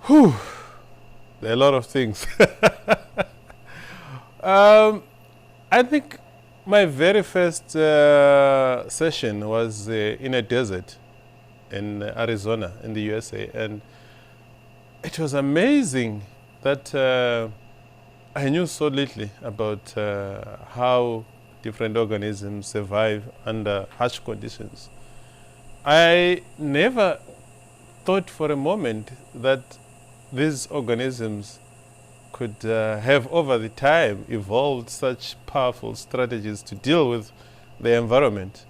Whew, there are a lot of things. um, I think my very first session was in a desert in Arizona in the USA, and it was amazing that I knew so little about how different organisms survive under harsh conditions. I never thought for a moment that these organisms could have over the time evolved such powerful strategies to deal with the environment.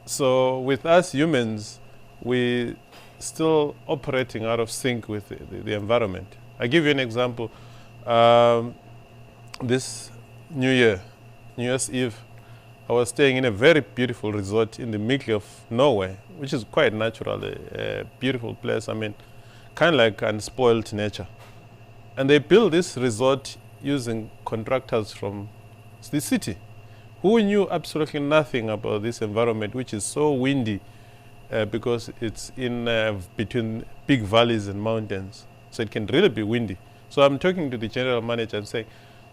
So with us humans, we still operating out of sync with the environment. I give you an example. This New Year's Eve, I was staying in a very beautiful resort in the middle of nowhere, which is quite natural, a beautiful place. I mean, kind of like unspoiled nature. And they built this resort using contractors from the city who knew absolutely nothing about this environment, which is so windy because it's in between big valleys and mountains. So it can really be windy. So I'm talking to the general manager and saying,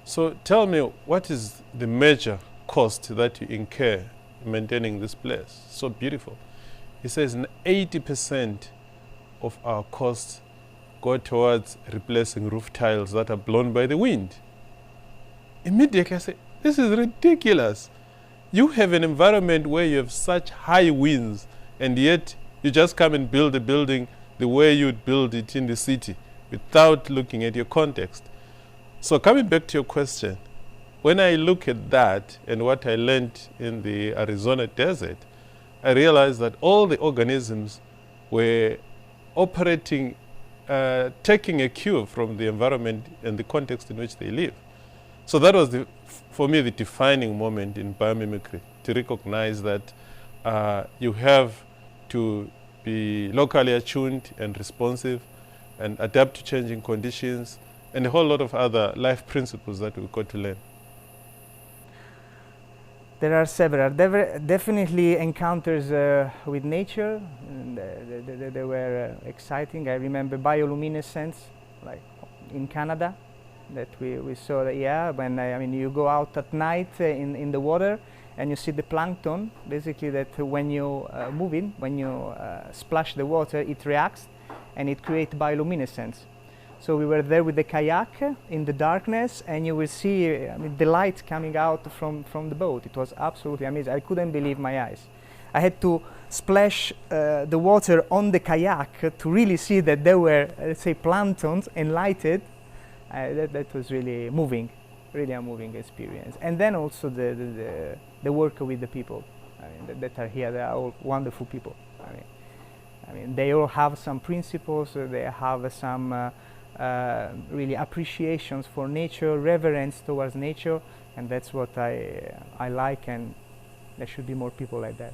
so tell me, what is the major cost that you incur maintaining this place? So beautiful. He says 80% of our costs go towards replacing roof tiles that are blown by the wind. Immediately I say, this is ridiculous. You have an environment where you have such high winds, and yet you just come and build a building the way you'd build it in the city without looking at your context. So coming back to your question, when I look at that and what I learned in the Arizona desert, I realized that all the organisms were operating, taking a cue from the environment and the context in which they live. So that was, for me, the defining moment in biomimicry, to recognize that you have to be locally attuned and responsive and adapt to changing conditions and a whole lot of other life principles that we've got to learn. There are several. Definitely encounters with nature. And, they were exciting. I remember bioluminescence, like in Canada, that we saw that, yeah, when I mean you go out at night in the water and you see the plankton, basically that when you move in, when you splash the water, it reacts and it creates bioluminescence. So we were there with the kayak in the darkness, and you will see the light coming out from the boat. It was absolutely amazing. I couldn't believe my eyes. I had to splash the water on the kayak to really see that there were, let's say, planktons enlightened. That was really moving, really a moving experience. And then also the work with the people that are here. They are all wonderful people. I mean, they all have some principles. They have some really appreciations for nature, reverence towards nature, and that's what I like, and there should be more people like that.